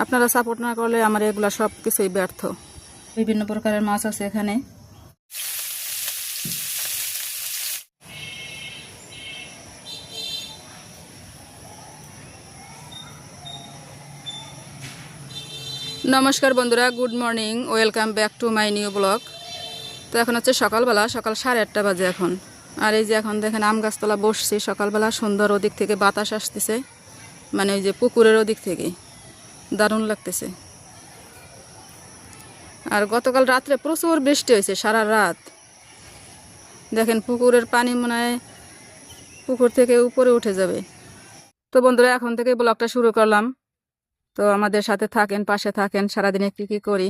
আপনারা সাপোর্ট না করলে আমার এগুলা সব কিছুই ব্যর্থ। বিভিন্ন প্রকারের মাছ আছে এখানে। নমস্কার বন্ধুরা, good morning, welcome back to my new blog. তো এখন হচ্ছে সকালবেলা, সকাল 8:30 বাজে এখন। আর এই যে এখন দেখেন আম গাছতলা বসছি সকালবেলা, সুন্দর ওদিক থেকে বাতাস আসতেছে, মানে ওই যে পুকুরের ওদিক থেকে দারুণ লাগতেছে। আর গতকাল রাত্রে প্রচুর বৃষ্টি হয়েছে সারা রাত। দেখেন পুকুরের পানি মনে হয় পুকুর থেকে উপরে উঠে যাবে। তো বন্ধুরা এখন থেকে ব্লগটা শুরু করলাম। তো আমাদের সাথে থাকেন, পাশে থাকেন, সারাদিনে কি করি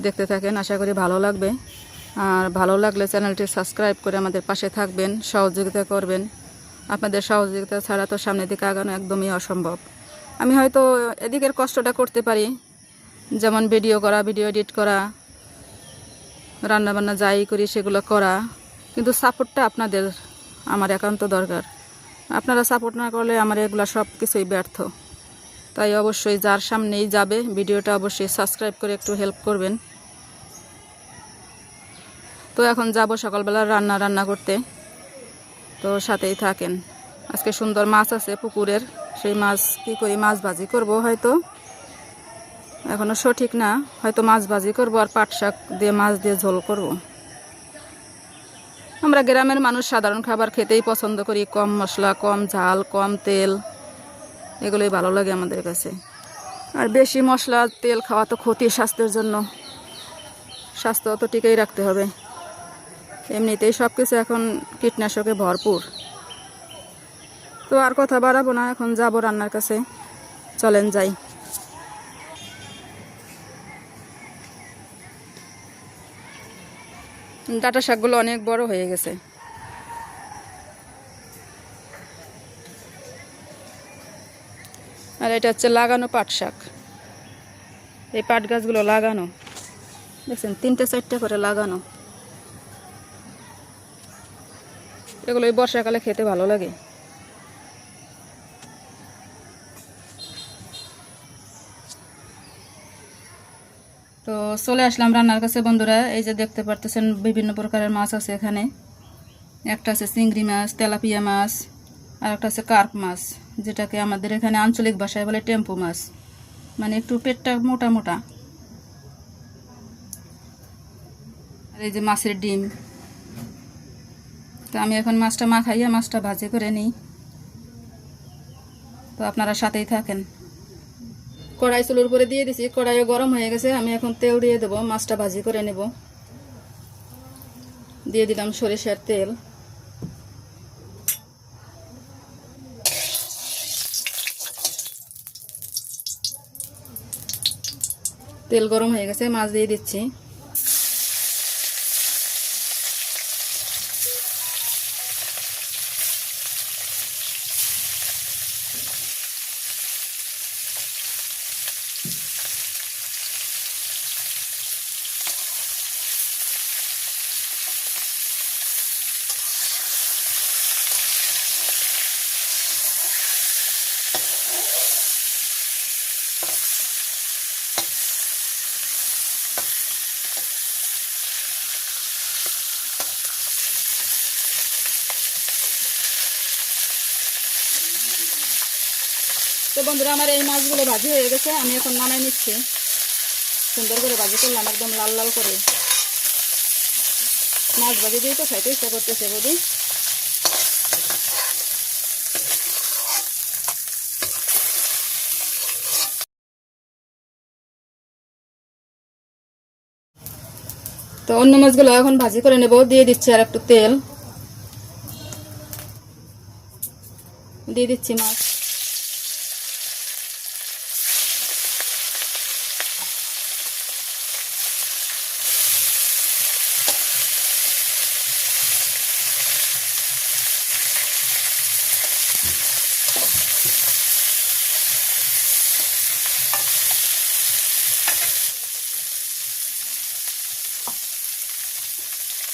দেখতে থাকেন, আশা করি ভালো লাগবে। আর ভালো লাগলে চ্যানেলটি সাবস্ক্রাইব করে আমাদের পাশে থাকবেন, সহযোগিতা করবেন। আপনাদের সহযোগিতা ছাড়া তো সামনের দিকে আগানো একদমই অসম্ভব। আমি হয়তো এদিকের কষ্টটা করতে পারি, যেমন ভিডিও করা, ভিডিও এডিট করা, রান্নাবান্না যাই করি সেগুলো করা, কিন্তু সাপোর্টটা আপনাদের আমার একান্ত দরকার। আপনারা সাপোর্ট না করলে আমার এগুলো সব কিছুই ব্যর্থ। তাই অবশ্যই যার সামনেই যাবে ভিডিওটা অবশ্যই সাবস্ক্রাইব করে একটু হেল্প করবেন। তো এখন যাব সকালবেলা রান্না করতে, তো সাথেই থাকেন। আজকে সুন্দর মাছ আছে পুকুরের, সেই মাছ কি করি, মাছ ভাজি করব হয়তো, এখনো সঠিক না, হয়তো মাছ ভাজি করব আর পাট শাক দিয়ে মাছ দিয়ে ঝোল করব। আমরা গ্রামের মানুষ সাধারণ খাবার খেতেই পছন্দ করি, কম মশলা, কম ঝাল, কম তেল, এগুলোই ভালো লাগে আমাদের কাছে। আর বেশি মশলা তেল খাওয়া তো ক্ষতি স্বাস্থ্যের জন্য, স্বাস্থ্য তো টিকেই রাখতে হবে। এমনিতেই সব কিছু এখন কীটনাশকে ভরপুর। তো আর কথা বাড়াবো না, এখন যাব রান্নার কাছে, চলেন যাই। ডাঁটা শাকগুলো অনেক বড় হয়ে গেছে। আর এটা হচ্ছে লাগানো পাট শাক। এই পাট গাছগুলো লাগানো, দেখছেন 3-4টা করে লাগানো। এগুলো এই বর্ষাকালে খেতে ভালো লাগে। তো চলে আসলাম রান্নার কাছে বন্ধুরা। এই যে দেখতে পারতেছেন বিভিন্ন প্রকারের মাছ আছে এখানে। একটা আছে চিংড়ি মাছ, তেলাপিয়া মাছ, আর একটা আছে কার্প মাছ, যেটাকে আমাদের এখানে আঞ্চলিক ভাষায় বলে টেম্পু মাছ, মানে একটু পেটটা মোটা মোটা। আর এই যে মাছের ডিম। তো আমি এখন মাছটা মাখাইয়া মাছটা ভাজি করে নিই, তো আপনারা সাথেই থাকেন। কড়াই চুলোর উপরে দিয়ে দিছি, কড়াইও গরম হয়ে গেছে। আমি এখন তেল দিয়ে দেবো, মাছটা ভাজি করে নেব। দিয়ে দিলাম সরিষার তেল। তেল গরম হয়ে গেছে, মাছ দিয়ে দিচ্ছি। তো বন্ধুরা আমার এই মাছগুলো ভাজি হয়ে গেছে, আমি এখন নামাই নিচ্ছি। সুন্দর করে ভাজি করলাম, একদম লাল লাল করে। মাছ ভাজি দিয়ে তো খাইতে ইচ্ছা করতেছে বুঝি। তো অন্য মাছগুলো এখন ভাজি করে নেব। দিয়ে দিচ্ছি আর একটু তেল, দিয়ে দিচ্ছি মাছ।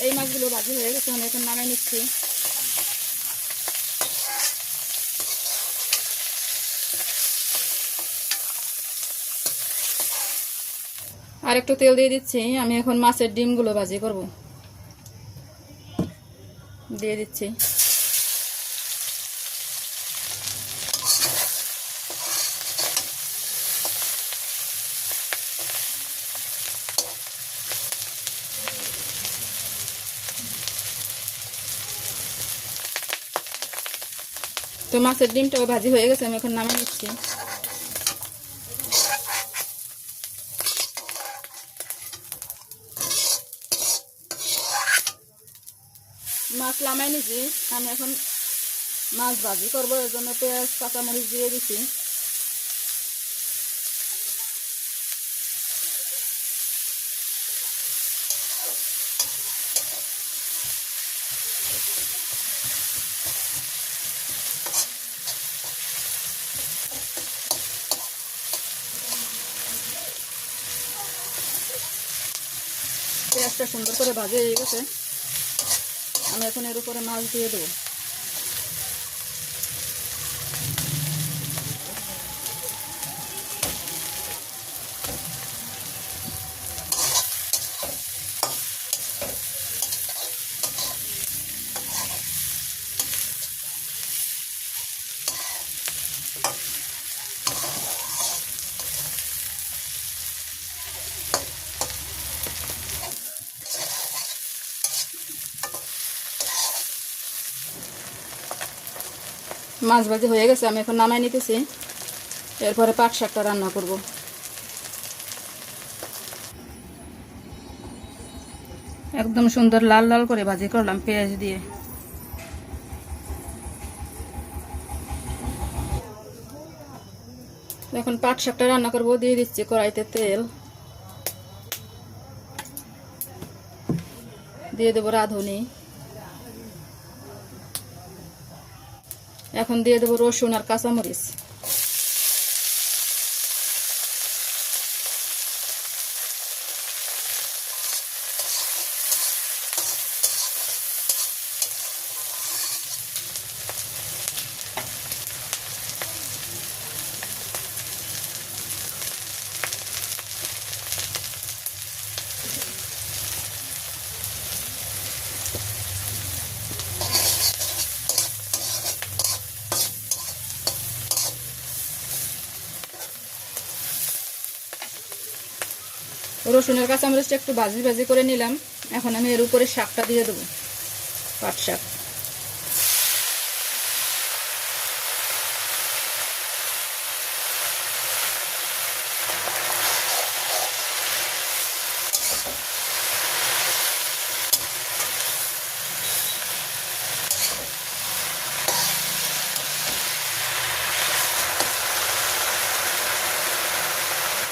এই মাছগুলো ভাজি হয়ে গেছে, আমি এখন নামাই নিচ্ছি। আর একটু তেল দিয়ে দিচ্ছি। আমি এখন মাছের ডিমগুলো ভাজি করব। দিয়ে দিচ্ছি। তো মাছের ডিমটাও ভাজি হয়ে গেছে, আমি এখন নামিয়ে নিচ্ছি। মাছ নামাই নিচ্ছি। আমি এখন মাছ ভাজি করবো, এর জন্য পেঁয়াজ কাঁচামরিচ দিয়ে দিচ্ছি। পেঁয়াজটা সুন্দর করে ভাজা হয়ে গেছে, আমি এখন এর উপরে মাছ দিয়ে দেবো। মাছ ভাজি হয়ে গেছে, আমি এখন নামাই নিতেছি। এরপরে পাট শাকটা রান্না করব। একদম সুন্দর লাল লাল করে ভাজি করলাম পেঁয়াজ দিয়ে। এখন পাট শাকটা রান্না করব। দিয়ে দিচ্ছি কড়াইতে তেল, দিয়ে দেবো রাঁধুনি, এখন দিয়ে দেবো রসুন আর কাঁচামরিচ। রসুনের কাঁচামরিচটা একটু ভাজি ভাজি করে নিলাম। এখন আমি এর উপরে শাকটা দিয়ে দেবো, পাট শাক।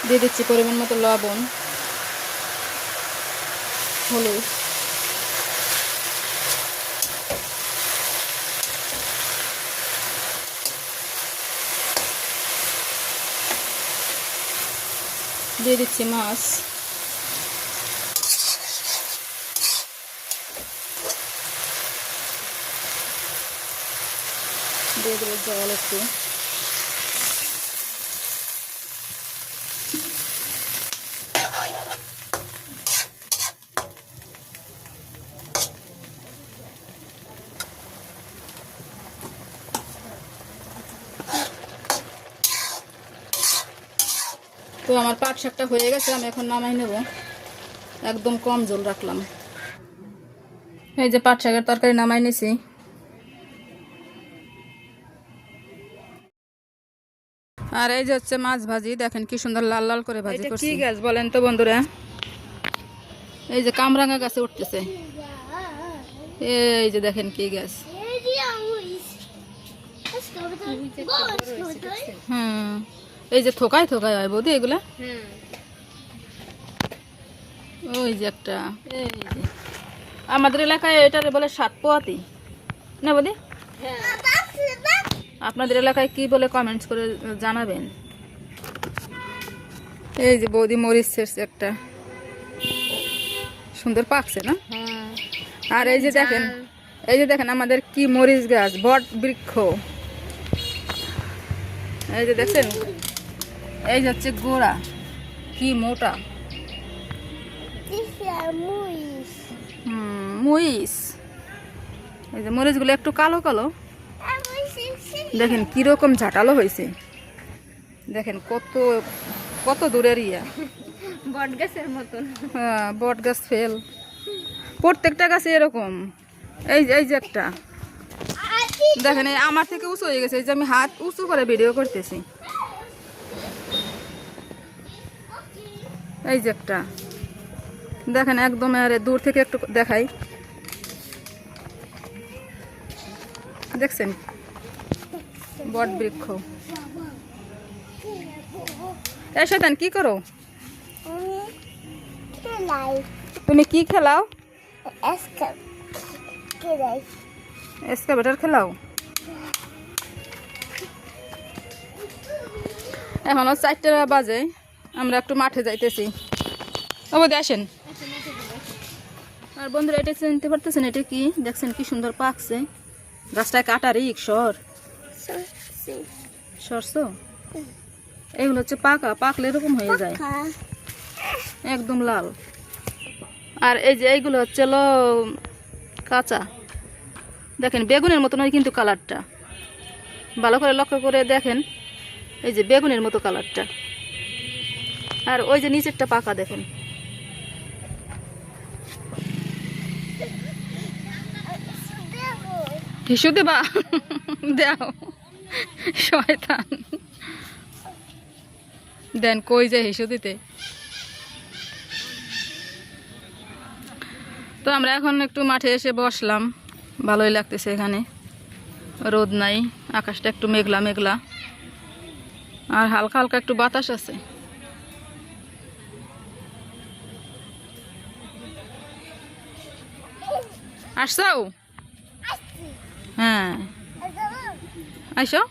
দিয়ে দিচ্ছি পরিমাণ মতো লবণ, হলুদ, দিয়ে দিচ্ছি মাছ, দিয়ে দেবো জল একটু। তো আমার পাট শাকটা হয়ে গেছে, আমি এখন নামাই নেব। একদম কম ঝোল রাখলাম। এই যে পাট শাকের তরকারি নামাই নিছি। আর এই যে হচ্ছে মাছ ভাজি, দেখেন কি সুন্দর লাল লাল করে ভাজি করছি। কি গাছ বলেন তো বন্ধুরা? এই যে কামরাঙা গাছে উঠতেছে। এই যে দেখেন কি গাছ। হ্যাঁ, এই যে থোকায় থোকায় হয় বৌদি এগুলা। ওই যে একটা, এই যে আমাদের এলাকায় এটারে বলে সাতপোয়াতি না বৌদি? আপনাদের এলাকায় কি বলে কমেন্টস করে জানাবেন। এই যে বৌদি মরিচ ছেড়ছে একটা, সুন্দর পাকছে না? আর এই যে দেখেন, এই যে দেখেন আমাদের কি মরিচ গাছ, বট বৃক্ষ। এই যে দেখছেন, এই যে হচ্ছে গোড়া কি মোটা। মরিচ, এই যে মরিচগুলো একটু কালো কালো, দেখেন কিরকম ঝাঁটালো হয়েছে, দেখেন কত কত দূরের ইয়া, বট গাছের মতন। হ্যাঁ বট গাছ ফেল, প্রত্যেকটা গাছে এরকম। এই যে একটা দেখেন, এই আমার থেকে উঁচু হয়ে গেছে, এই যে আমি হাত উঁচু করে ভিডিও করতেছি। এই যে একটা দেখেন, একদম আরে দূর থেকে একটু দেখাই, দেখছেন বট বৃক্ষ। এই শয়তান কি করো তুমি? কি খেলাও? এক্সকাভেটর খেলাও? এখনো 4টা বাজে, আমরা একটু মাঠে যাইতেছি। ওদের আসেন। আর বন্ধুরা, এটা চিনতে পারতেছেন এটা কি? দেখছেন কি সুন্দর পাকছে, গাছটায় কাটারি সরছো। এগুলো হচ্ছে পাকা, পাকলে এরকম হয়ে যায় একদম লাল। আর এই যে এইগুলো হচ্ছে কাঁচা, দেখেন বেগুনের মতন হয় কিন্তু কালারটা, ভালো করে লক্ষ্য করে দেখেন, এই যে বেগুনের মতো কালারটা। আর ওই যে নিচেরটা পাকা, দেখেন। হিসু দেবা? দাও শয়তান, দেন কই যায় হিসু দিতে। তো আমরা এখন একটু মাঠে এসে বসলাম, ভালোই লাগতেছে এখানে, রোদ নাই, আকাশটা একটু মেঘলা মেঘলা, আর হালকা হালকা একটু বাতাস আছে। আসছাও? হ্যাঁ আইসো।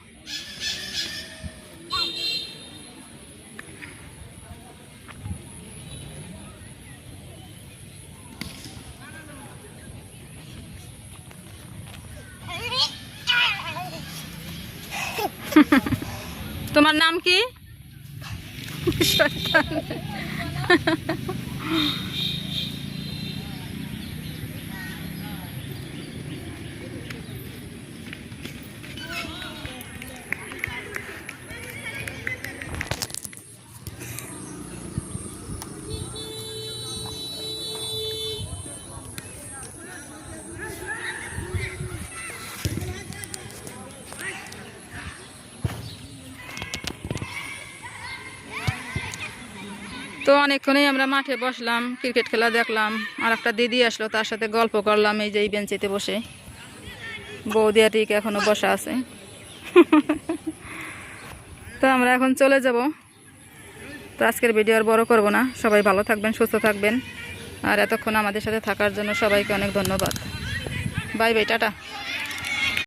তোমার নাম কি? তো অনেকক্ষণই আমরা মাঠে বসলাম, ক্রিকেট খেলা দেখলাম, আর একটা দিদি আসলো, তার সাথে গল্প করলাম। এই যে এই বেঞ্চিতে বসে বৌদি আর ঠিক এখনো বসা আছে। তো আমরা এখন চলে যাব। তো আজকের ভিডিও আর বড় করব না, সবাই ভালো থাকবেন, সুস্থ থাকবেন, আর এতক্ষণ আমাদের সাথে থাকার জন্য সবাইকে অনেক ধন্যবাদ। Bye bye, tata.